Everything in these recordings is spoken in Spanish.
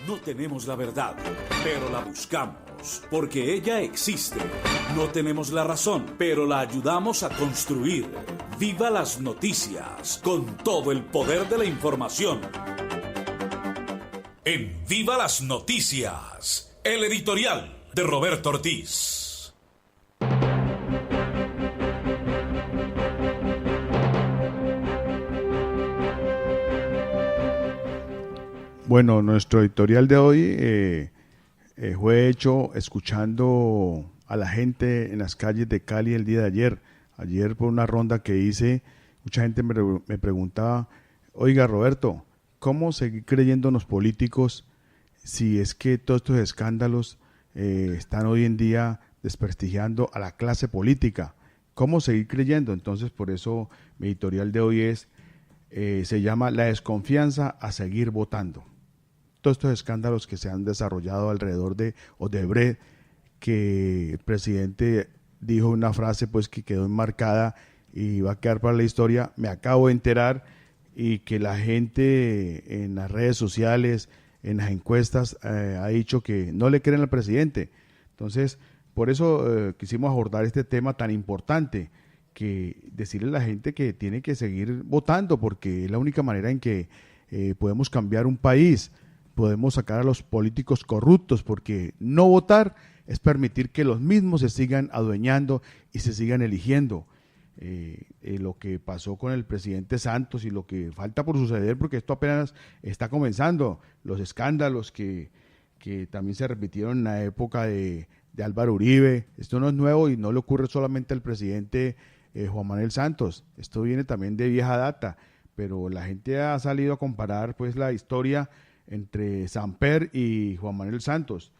No tenemos la verdad, pero la buscamos, porque ella existe. No tenemos la razón, pero la ayudamos a construir. ¡Viva las noticias! Con todo el poder de la información. En Viva las Noticias, el editorial de Roberto Ortiz. Bueno, nuestro editorial de hoy fue hecho escuchando a la gente en las calles de Cali el día de ayer. Ayer por una ronda que hice, mucha gente me preguntaba, oiga Roberto, ¿cómo seguir creyendo en los políticos si es que todos estos escándalos están hoy en día desprestigiando a la clase política? ¿Cómo seguir creyendo? Entonces, por eso mi editorial de hoy se llama La desconfianza a seguir votando. Todos estos escándalos que se han desarrollado alrededor de Odebrecht, que el presidente dijo una frase pues que quedó enmarcada y va a quedar para la historia, me acabo de enterar, y que la gente en las redes sociales, en las encuestas, ha dicho que no le creen al presidente. Entonces, por eso quisimos abordar este tema tan importante, que decirle a la gente que tiene que seguir votando, porque es la única manera en que podemos cambiar un país, podemos sacar a los políticos corruptos, porque no votar es permitir que los mismos se sigan adueñando y se sigan eligiendo. Lo que pasó con el presidente Santos y lo que falta por suceder, porque esto apenas está comenzando, los escándalos que también se repitieron en la época de Álvaro Uribe, esto no es nuevo y no le ocurre solamente al presidente Juan Manuel Santos, esto viene también de vieja data, pero la gente ha salido a comparar pues la historia entre Samper y Juan Manuel Santos.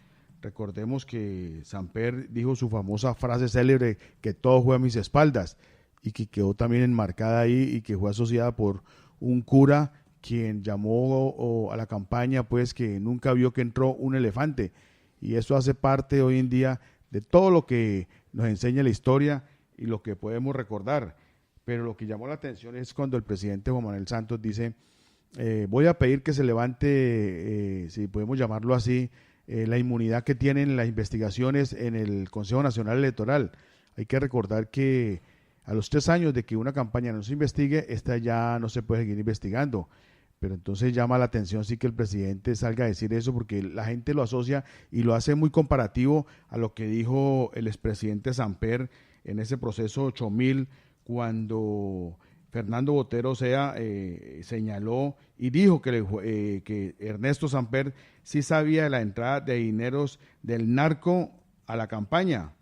Recordemos que Samper dijo su famosa frase célebre, que todo fue a mis espaldas, y que quedó también enmarcada ahí y que fue asociada por un cura quien llamó a la campaña pues que nunca vio que entró un elefante, y eso hace parte hoy en día de todo lo que nos enseña la historia y lo que podemos recordar. Pero lo que llamó la atención es cuando el presidente Juan Manuel Santos dice, voy a pedir que se levante, si podemos llamarlo así, la inmunidad que tienen las investigaciones en el Consejo Nacional Electoral. Hay que recordar que a los 3 años de que una campaña no se investigue, esta ya no se puede seguir investigando. Pero entonces llama la atención sí que el presidente salga a decir eso, porque la gente lo asocia y lo hace muy comparativo a lo que dijo el expresidente Samper en ese proceso 8000, cuando Fernando Botero Sea señaló y dijo que Ernesto Samper sí sabía de la entrada de dineros del narco a la campaña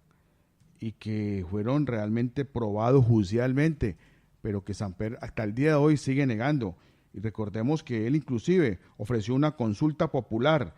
y que fueron realmente probados judicialmente, pero que Samper hasta el día de hoy sigue negando. Y recordemos que él inclusive ofreció una consulta popular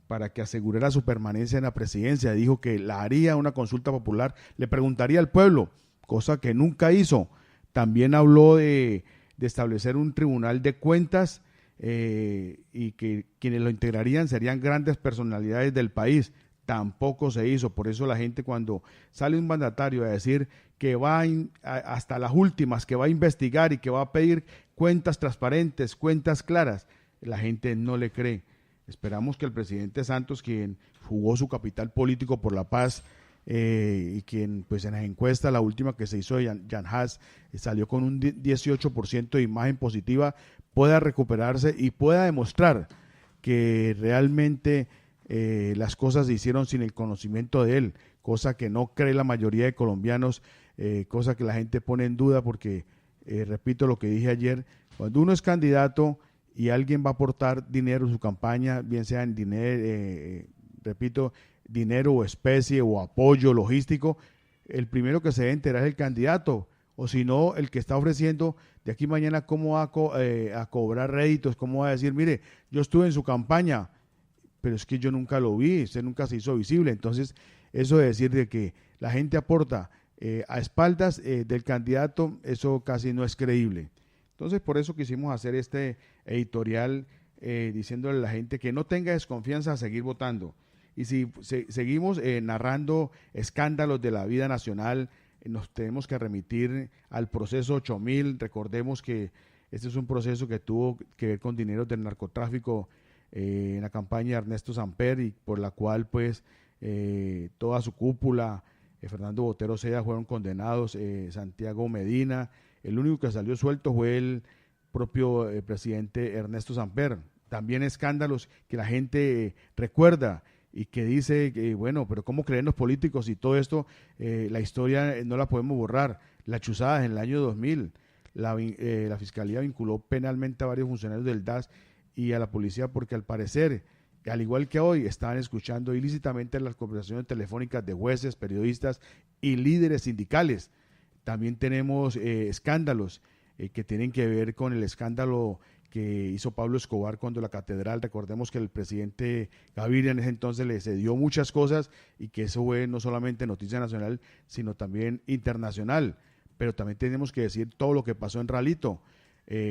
para que asegurara su permanencia en la presidencia. Dijo que la haría una consulta popular, le preguntaría al pueblo, cosa que nunca hizo. También habló de establecer un tribunal de cuentas y que quienes lo integrarían serían grandes personalidades del país. Tampoco se hizo. Por eso la gente, cuando sale un mandatario a decir que va hasta las últimas, que va a investigar y que va a pedir cuentas transparentes, cuentas claras, la gente no le cree. Esperamos que el presidente Santos, quien jugó su capital político por la paz, y quien pues en las encuestas, la última que se hizo de Jan Haas, salió con un 18% de imagen positiva, pueda recuperarse y pueda demostrar que realmente las cosas se hicieron sin el conocimiento de él, cosa que no cree la mayoría de colombianos, cosa que la gente pone en duda, porque repito lo que dije ayer, cuando uno es candidato y alguien va a aportar dinero en su campaña, bien sea en dinero, dinero o especie o apoyo logístico, el primero que se debe enterar es el candidato, o si no, el que está ofreciendo de aquí mañana cómo va a cobrar réditos, cómo va a decir, mire, yo estuve en su campaña, pero es que yo nunca lo vi, usted nunca se hizo visible. Entonces, eso de decir de que la gente aporta a espaldas del candidato, eso casi no es creíble. Entonces, por eso quisimos hacer este editorial diciéndole a la gente que no tenga desconfianza a seguir votando. Y si seguimos narrando escándalos de la vida nacional, nos tenemos que remitir al proceso 8000. Recordemos que este es un proceso que tuvo que ver con dinero del narcotráfico en la campaña de Ernesto Samper, y por la cual pues toda su cúpula, Fernando Botero Seda, fueron condenados, Santiago Medina. El único que salió suelto fue el propio presidente Ernesto Samper. También escándalos que la gente recuerda y que dice que, bueno, pero ¿cómo creen los políticos? Y todo esto, la historia no la podemos borrar. Las chuzadas en el año 2000, la Fiscalía vinculó penalmente a varios funcionarios del DAS y a la policía porque al parecer, al igual que hoy, estaban escuchando ilícitamente las conversaciones telefónicas de jueces, periodistas y líderes sindicales. También tenemos escándalos que tienen que ver con el escándalo que hizo Pablo Escobar cuando la catedral, recordemos que el presidente Gaviria en ese entonces le cedió muchas cosas y que eso fue no solamente noticia nacional, sino también internacional. Pero también tenemos que decir todo lo que pasó en Ralito,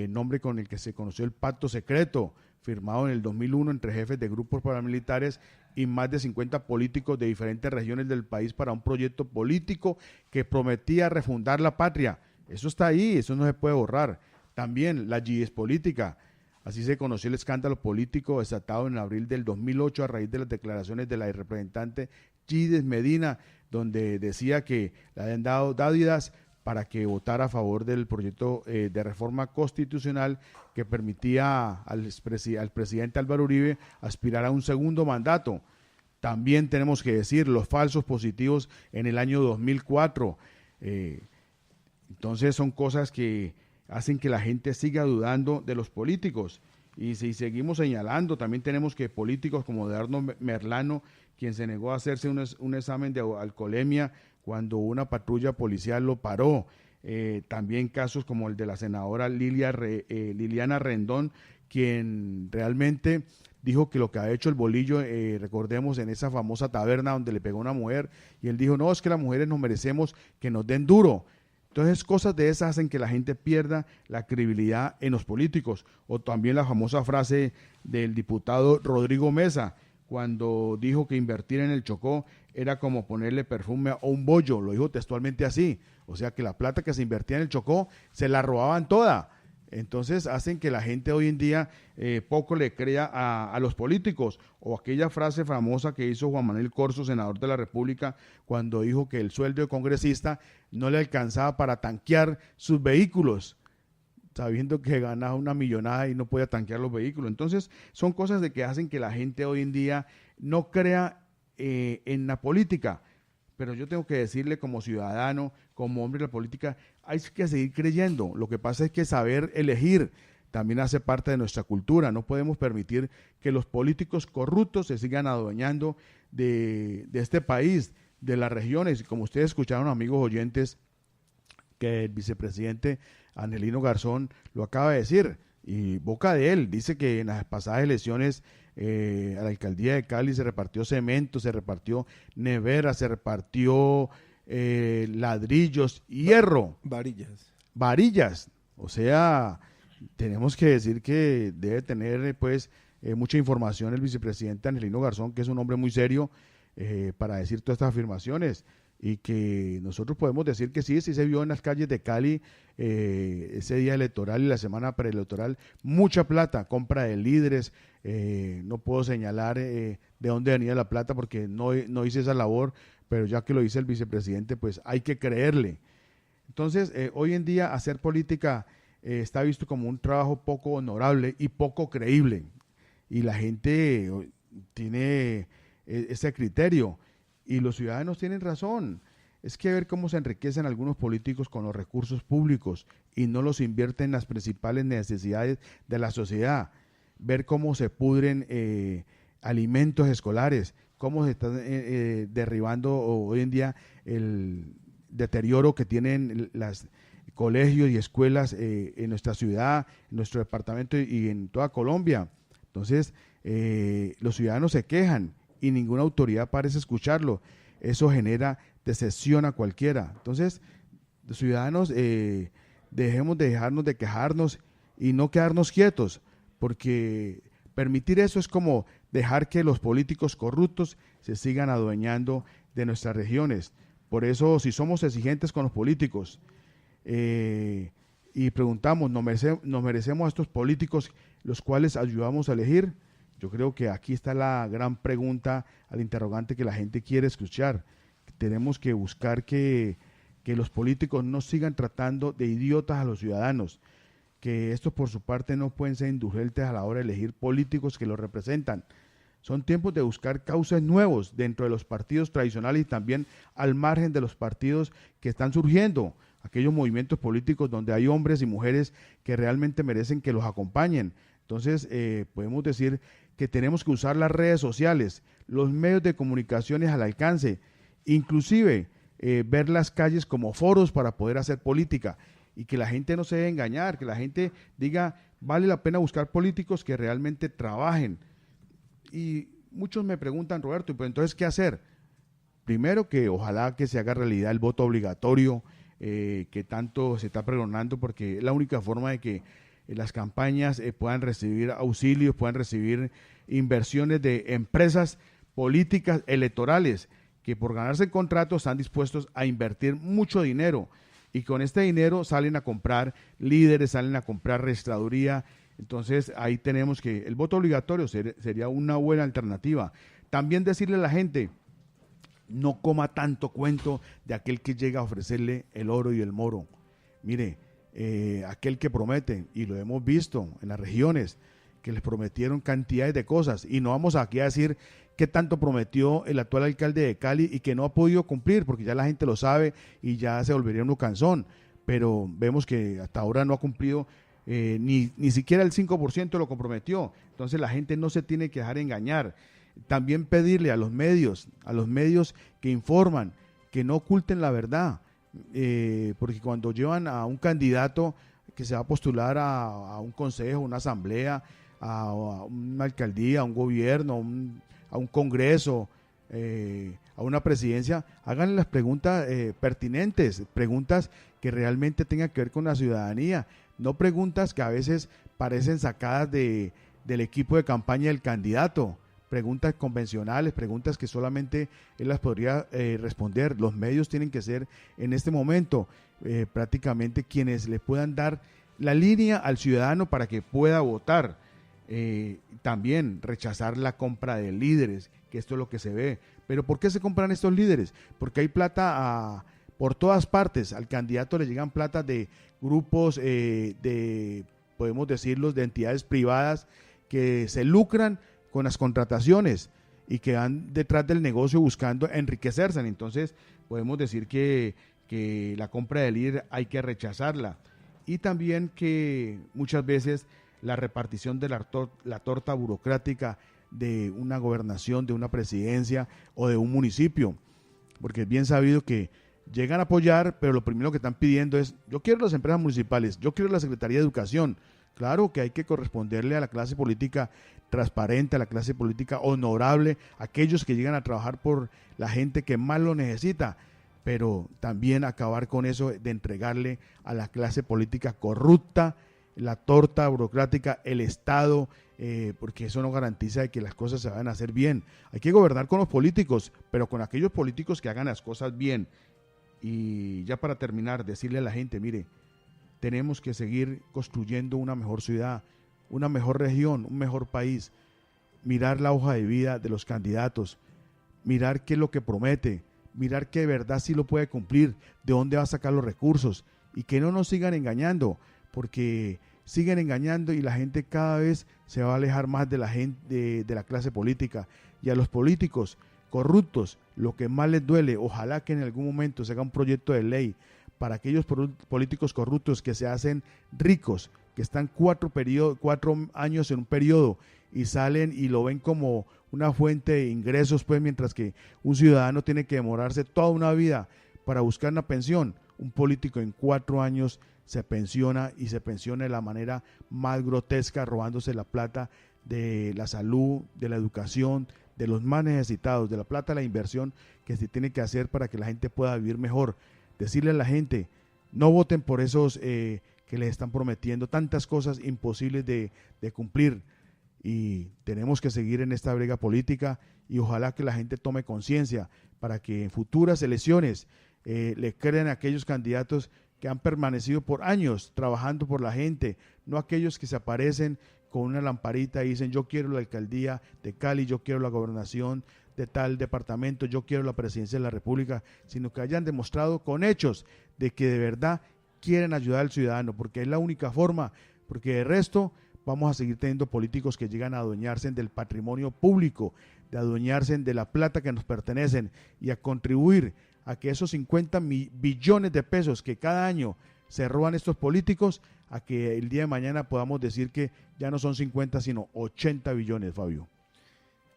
nombre con el que se conoció el pacto secreto, firmado en el 2001 entre jefes de grupos paramilitares y más de 50 políticos de diferentes regiones del país para un proyecto político que prometía refundar la patria. Eso está ahí, eso no se puede borrar. También la GIES política, así se conoció el escándalo político desatado en abril del 2008 a raíz de las declaraciones de la representante Gides Medina, donde decía que le habían dado dádivas para que votara a favor del proyecto de reforma constitucional que permitía al presidente Álvaro Uribe aspirar a un segundo mandato. También tenemos que decir los falsos positivos en el año 2004. Entonces son cosas que hacen que la gente siga dudando de los políticos. Y si seguimos señalando, también tenemos que políticos como Eduardo Merlano, quien se negó a hacerse un examen de alcoholemia cuando una patrulla policial lo paró. También casos como el de la senadora Liliana Rendón, quien realmente dijo que lo que ha hecho el Bolillo, recordemos en esa famosa taberna donde le pegó a una mujer, y él dijo, no, es que las mujeres nos merecemos que nos den duro. Entonces cosas de esas hacen que la gente pierda la credibilidad en los políticos. O también la famosa frase del diputado Rodrigo Mesa, cuando dijo que invertir en el Chocó era como ponerle perfume a un bollo, lo dijo textualmente así. O sea que la plata que se invertía en el Chocó se la robaban toda. Entonces hacen que la gente hoy en día poco le crea a los políticos. O aquella frase famosa que hizo Juan Manuel Corzo, senador de la República, cuando dijo que el sueldo de congresista no le alcanzaba para tanquear sus vehículos, sabiendo que ganaba una millonada y no podía tanquear los vehículos. Entonces son cosas de que hacen que la gente hoy en día no crea en la política. Pero yo tengo que decirle como ciudadano, como hombre de la política, hay que seguir creyendo. Lo que pasa es que saber elegir también hace parte de nuestra cultura. No podemos permitir que los políticos corruptos se sigan adueñando de este país, de las regiones. Como ustedes escucharon, amigos oyentes, que el vicepresidente Angelino Garzón lo acaba de decir, y boca de él, dice que en las pasadas elecciones a la alcaldía de Cali se repartió cemento, se repartió nevera, se repartió ladrillos, hierro, varillas. O sea, tenemos que decir que debe tener pues mucha información el vicepresidente Angelino Garzón, que es un hombre muy serio para decir todas estas afirmaciones. Y que nosotros podemos decir que sí se vio en las calles de Cali ese día electoral y la semana preelectoral, mucha plata, compra de líderes. No puedo señalar de dónde venía la plata porque no hice esa labor, pero ya que lo dice el vicepresidente, pues hay que creerle. Entonces, hoy en día hacer política está visto como un trabajo poco honorable y poco creíble. Y la gente tiene ese criterio. Y los ciudadanos tienen razón. Es que ver cómo se enriquecen algunos políticos con los recursos públicos y no los invierten en las principales necesidades de la sociedad. Ver cómo se pudren alimentos escolares, cómo se están derribando hoy en día el deterioro que tienen los colegios y escuelas en nuestra ciudad, en nuestro departamento y en toda Colombia. Entonces, los ciudadanos se quejan y ninguna autoridad parece escucharlo. Eso genera decepción a cualquiera. Entonces, los ciudadanos dejemos de dejarnos de quejarnos y no quedarnos quietos, porque permitir eso es como dejar que los políticos corruptos se sigan adueñando de nuestras regiones. Por eso, si somos exigentes con los políticos y preguntamos, ¿nos merecemos a estos políticos los cuales ayudamos a elegir? Yo creo que aquí está la gran pregunta, al interrogante que la gente quiere escuchar. Tenemos que buscar que los políticos no sigan tratando de idiotas a los ciudadanos, que estos por su parte no pueden ser indulgentes a la hora de elegir políticos que los representan. Son tiempos de buscar cauces nuevos dentro de los partidos tradicionales y también al margen de los partidos que están surgiendo, aquellos movimientos políticos donde hay hombres y mujeres que realmente merecen que los acompañen. Entonces, podemos decir que tenemos que usar las redes sociales, los medios de comunicaciones al alcance, inclusive ver las calles como foros para poder hacer política y que la gente no se deje engañar, que la gente diga, vale la pena buscar políticos que realmente trabajen. Y muchos me preguntan, Roberto, pues entonces, ¿qué hacer? Primero, que ojalá que se haga realidad el voto obligatorio, que tanto se está pregonando, porque es la única forma de que las campañas puedan recibir auxilios, puedan recibir inversiones de empresas políticas electorales que por ganarse el contrato están dispuestos a invertir mucho dinero y con este dinero salen a comprar líderes, salen a comprar registraduría. Entonces ahí tenemos que el voto obligatorio sería una buena alternativa. También decirle a la gente, no coma tanto cuento de aquel que llega a ofrecerle el oro y el moro. Mire, aquel que promete, y lo hemos visto en las regiones, que les prometieron cantidades de cosas, y no vamos aquí a decir qué tanto prometió el actual alcalde de Cali y que no ha podido cumplir, porque ya la gente lo sabe y ya se volvería uno cansón, pero vemos que hasta ahora no ha cumplido ni siquiera el 5% de lo comprometió. Entonces la gente no se tiene que dejar engañar. También pedirle a los medios que informan, que no oculten la verdad, porque cuando llevan a un candidato que se va a postular a un consejo, una asamblea, a una alcaldía, a un gobierno, a un congreso, a una presidencia, háganle las preguntas pertinentes, preguntas que realmente tengan que ver con la ciudadanía, no preguntas que a veces parecen sacadas del equipo de campaña del candidato, preguntas convencionales, preguntas que solamente él las podría responder. Los medios tienen que ser en este momento prácticamente quienes le puedan dar la línea al ciudadano para que pueda votar. También rechazar la compra de líderes, que esto es lo que se ve. Pero ¿por qué se compran estos líderes? Porque hay plata por todas partes. Al candidato le llegan plata de grupos, podemos decirlo, de entidades privadas que se lucran con las contrataciones y que van detrás del negocio buscando enriquecerse. Entonces podemos decir que la compra de líder hay que rechazarla, y también que muchas veces la repartición de la torta burocrática de una gobernación, de una presidencia o de un municipio, porque es bien sabido que llegan a apoyar, pero lo primero que están pidiendo es, yo quiero las empresas municipales, yo quiero la Secretaría de Educación. Claro que hay que corresponderle a la clase política transparente, a la clase política honorable, aquellos que llegan a trabajar por la gente que más lo necesita, pero también acabar con eso de entregarle a la clase política corrupta la torta burocrática, el Estado, porque eso no garantiza que las cosas se vayan a hacer bien. Hay que gobernar con los políticos, pero con aquellos políticos que hagan las cosas bien. Y ya para terminar, decirle a la gente, mire, tenemos que seguir construyendo una mejor ciudad, una mejor región, un mejor país, mirar la hoja de vida de los candidatos, mirar qué es lo que promete, mirar que de verdad sí lo puede cumplir, de dónde va a sacar los recursos, y que no nos sigan engañando, porque siguen engañando y la gente cada vez se va a alejar más de la gente, de la clase política. Y a los políticos corruptos, lo que más les duele, ojalá que en algún momento se haga un proyecto de ley para aquellos políticos corruptos que se hacen ricos, que están 4 años en un periodo y salen y lo ven como una fuente de ingresos, pues mientras que un ciudadano tiene que demorarse toda una vida para buscar una pensión. Un político en 4 años se pensiona, y se pensiona de la manera más grotesca, robándose la plata de la salud, de la educación, de los más necesitados, de la plata de la inversión que se tiene que hacer para que la gente pueda vivir mejor. Decirle a la gente, no voten por esos que les están prometiendo tantas cosas imposibles de cumplir, y tenemos que seguir en esta brega política, y ojalá que la gente tome conciencia para que en futuras elecciones le crean a aquellos candidatos que han permanecido por años trabajando por la gente, no aquellos que se aparecen con una lamparita y dicen yo quiero la alcaldía de Cali, yo quiero la gobernación de tal departamento, yo quiero la presidencia de la República, sino que hayan demostrado con hechos de que de verdad quieren ayudar al ciudadano, porque es la única forma, porque de resto vamos a seguir teniendo políticos que llegan a adueñarse del patrimonio público, de adueñarse de la plata que nos pertenecen y a contribuir a que esos 50 billones de pesos que cada año se roban estos políticos, a que el día de mañana podamos decir que ya no son 50 sino 80 billones, Fabio.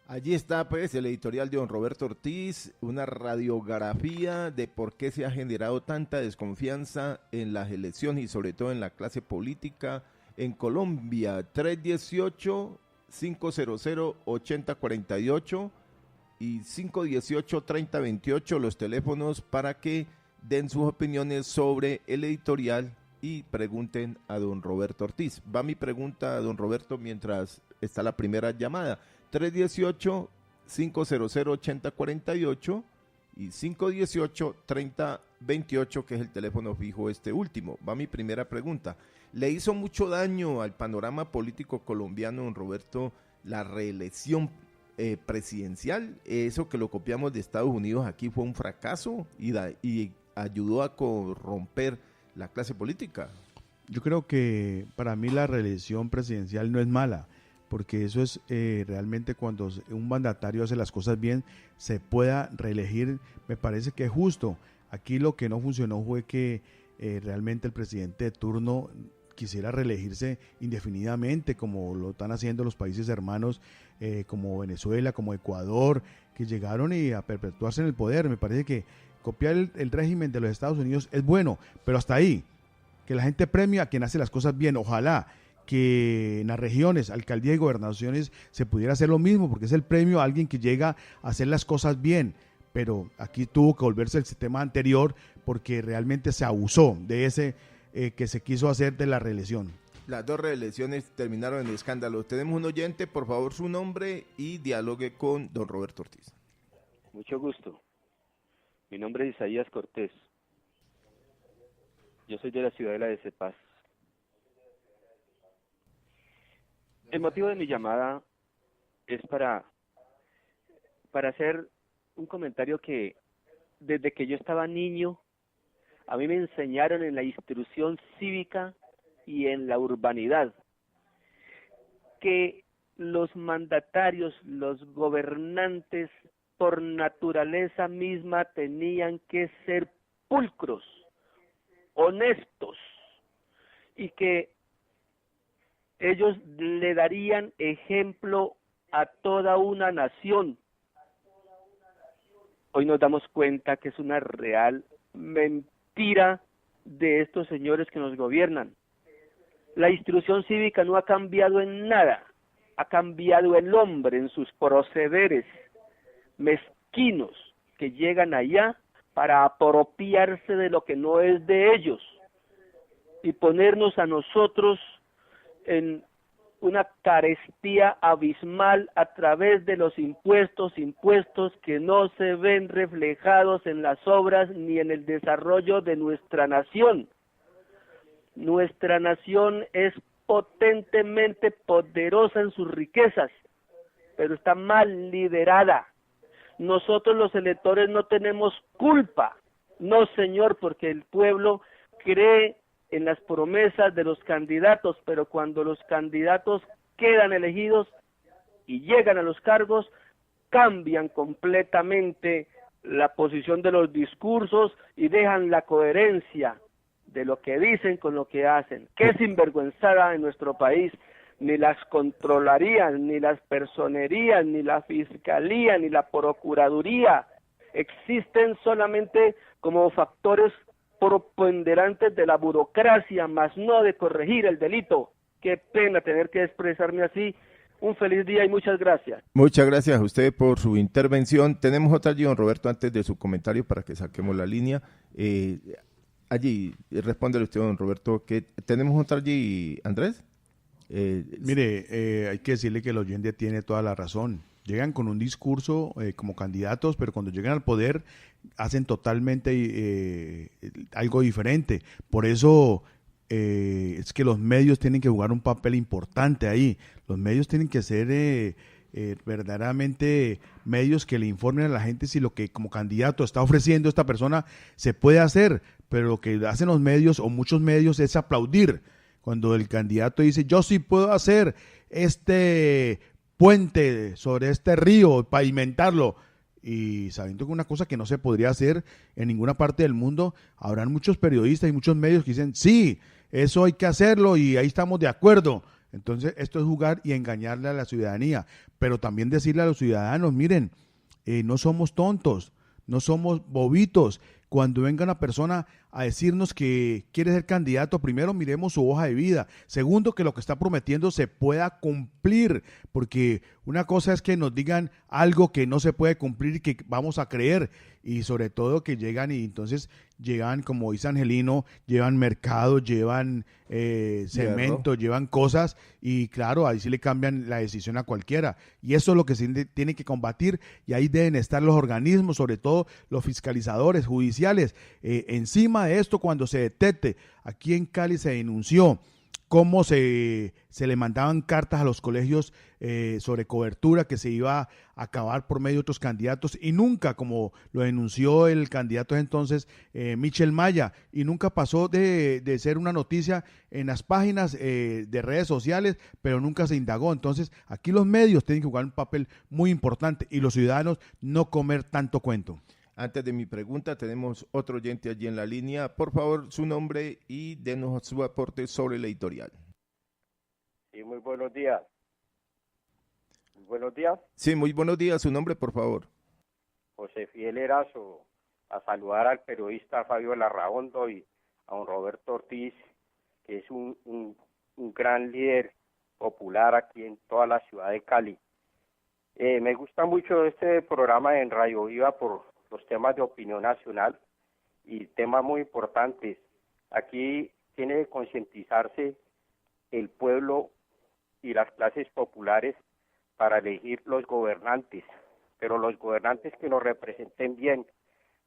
Allí está pues el editorial de don Roberto Ortiz, una radiografía de por qué se ha generado tanta desconfianza en las elecciones y sobre todo en la clase política en Colombia. 318-500-8048 y 518-3028 los teléfonos para que den sus opiniones sobre el editorial y pregunten a don Roberto Ortiz. Va mi pregunta a don Roberto mientras está la primera llamada. 318-500-8048 y 518-3028, que es el teléfono fijo este último. Va mi primera pregunta. ¿Le hizo mucho daño al panorama político colombiano, don Roberto, la reelección presidencial? Eso que lo copiamos de Estados Unidos aquí fue un fracaso y ayudó a corromper la clase política. Yo creo que para mí la reelección presidencial no es mala, porque eso es realmente cuando un mandatario hace las cosas bien, se pueda reelegir, me parece que es justo. Aquí lo que no funcionó fue que realmente el presidente de turno quisiera reelegirse indefinidamente, como lo están haciendo los países hermanos, como Venezuela, como Ecuador, que llegaron a perpetuarse en el poder. Me parece que copiar el régimen de los Estados Unidos es bueno, pero hasta ahí, que la gente premia a quien hace las cosas bien. Ojalá que en las regiones, alcaldía y gobernaciones se pudiera hacer lo mismo, porque es el premio a alguien que llega a hacer las cosas bien, pero aquí tuvo que volverse el sistema anterior porque realmente se abusó de ese que se quiso hacer de la reelección. Las dos reelecciones terminaron en escándalo. Tenemos un oyente, por favor, su nombre y dialogue con don Roberto Ortiz. Mucho gusto. Mi nombre es Isaías Cortés. Yo soy de la ciudadela de Cepaz. El motivo de mi llamada es para hacer un comentario que desde que yo estaba niño, a mí me enseñaron en la instrucción cívica y en la urbanidad que los mandatarios, los gobernantes, por naturaleza misma tenían que ser pulcros, honestos, y que ellos le darían ejemplo a toda una nación. Hoy nos damos cuenta que es una real mentira de estos señores que nos gobiernan. La instrucción cívica no ha cambiado en nada, ha cambiado el hombre en sus procederes mezquinos que llegan allá para apropiarse de lo que no es de ellos y ponernos a nosotros en una carestía abismal a través de los impuestos que no se ven reflejados en las obras ni en el desarrollo de nuestra nación. Nuestra nación es potentemente poderosa en sus riquezas, pero está mal liderada. Nosotros los electores no tenemos culpa, no señor, porque el pueblo cree en las promesas de los candidatos, pero cuando los candidatos quedan elegidos y llegan a los cargos, cambian completamente la posición de los discursos y dejan la coherencia de lo que dicen con lo que hacen. Qué sinvergüenzada en nuestro país. Ni las contralorías, ni las personerías, ni la fiscalía, ni la procuraduría existen solamente como factores preponderantes de la burocracia, más no de corregir el delito. Qué pena tener que expresarme así. Un feliz día y muchas gracias. Muchas gracias a usted por su intervención. Tenemos otra allí, don Roberto, antes de su comentario para que saquemos la línea. Allí, respóndele usted, don Roberto, que tenemos otra allí, Andrés. Mire, hay que decirle que el oyente tiene toda la razón. Llegan con un discurso como candidatos, pero cuando llegan al poder hacen totalmente algo diferente. Por eso es que los medios tienen que jugar un papel importante ahí. Los medios tienen que ser verdaderamente medios que le informen a la gente si lo que como candidato está ofreciendo esta persona se puede hacer, pero lo que hacen los medios o muchos medios es aplaudir cuando el candidato dice yo sí puedo hacer este puente sobre este río, pavimentarlo, y sabiendo que una cosa que no se podría hacer en ninguna parte del mundo. Habrán muchos periodistas y muchos medios que dicen sí, eso hay que hacerlo y ahí estamos de acuerdo. Entonces esto es jugar y engañarle a la ciudadanía, pero también decirle a los ciudadanos, miren, no somos tontos, no somos bobitos. Cuando venga una persona a decirnos que quiere ser candidato, primero miremos su hoja de vida, segundo que lo que está prometiendo se pueda cumplir, porque una cosa es que nos digan algo que no se puede cumplir y que vamos a creer, y sobre todo que llegan y entonces llegan, como dice Angelino, llevan mercado, llevan cemento, llevan cosas, y claro, ahí sí le cambian la decisión a cualquiera, y eso es lo que se tiene que combatir, y ahí deben estar los organismos, sobre todo los fiscalizadores judiciales, encima de esto. Cuando se detecte, aquí en Cali se denunció cómo se le mandaban cartas a los colegios sobre cobertura que se iba a acabar por medio de otros candidatos, y nunca, como lo denunció el candidato entonces, Michel Maya, y nunca pasó de ser una noticia en las páginas de redes sociales, pero nunca se indagó. Entonces aquí los medios tienen que jugar un papel muy importante y los ciudadanos no comer tanto cuento. Antes de mi pregunta, tenemos otro oyente allí en la línea. Por favor, su nombre y denos su aporte sobre la editorial. Sí, muy buenos días. Buenos días. Sí, muy buenos días. Su nombre, por favor. José Fidel Erazo, a saludar al periodista Fabio Larraondo y a don Roberto Ortiz, que es un gran líder popular aquí en toda la ciudad de Cali. Me gusta mucho este programa en Radio Viva por los temas de opinión nacional y temas muy importantes. Aquí tiene que concientizarse el pueblo y las clases populares para elegir los gobernantes, pero los gobernantes que nos representen bien,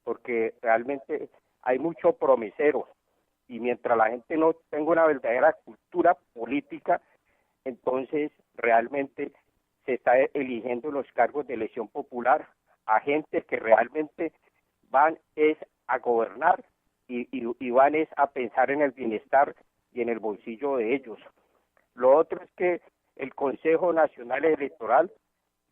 porque realmente hay mucho promesero, y mientras la gente no tenga una verdadera cultura política, entonces realmente se está eligiendo los cargos de elección popular a gente que realmente van es a gobernar y van es a pensar en el bienestar y en el bolsillo de ellos. Lo otro es que el Consejo Nacional Electoral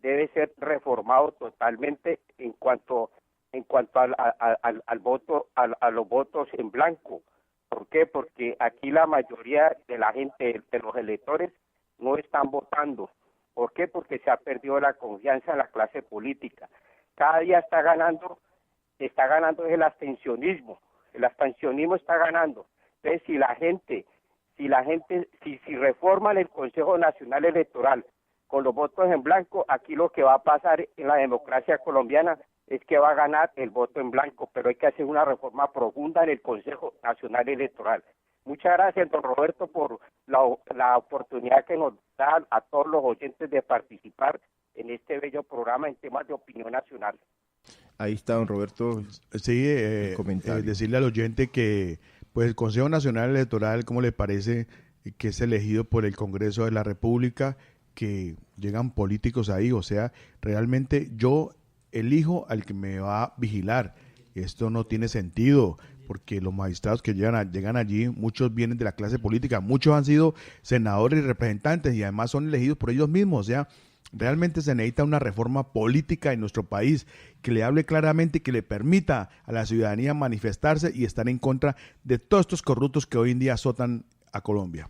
debe ser reformado totalmente en cuanto al voto, a los votos en blanco. ¿Por qué? Porque aquí la mayoría de la gente, de los electores, no están votando. ¿Por qué? Porque se ha perdido la confianza en la clase política. Cada día está ganando el abstencionismo está ganando. Entonces, si reforman el Consejo Nacional Electoral con los votos en blanco, aquí lo que va a pasar en la democracia colombiana es que va a ganar el voto en blanco, pero hay que hacer una reforma profunda en el Consejo Nacional Electoral. Muchas gracias, don Roberto, por la oportunidad que nos da a todos los oyentes de participar en este bello programa en temas de opinión nacional. Ahí está, don Roberto. Sí, decirle al oyente que pues el Consejo Nacional Electoral, ¿cómo le parece que es elegido por el Congreso de la República, que llegan políticos ahí? O sea, realmente yo elijo al que me va a vigilar. Esto no tiene sentido, porque los magistrados que llegan allí, muchos vienen de la clase política, muchos han sido senadores y representantes y además son elegidos por ellos mismos. O sea, realmente se necesita una reforma política en nuestro país que le hable claramente y que le permita a la ciudadanía manifestarse y estar en contra de todos estos corruptos que hoy en día azotan a Colombia.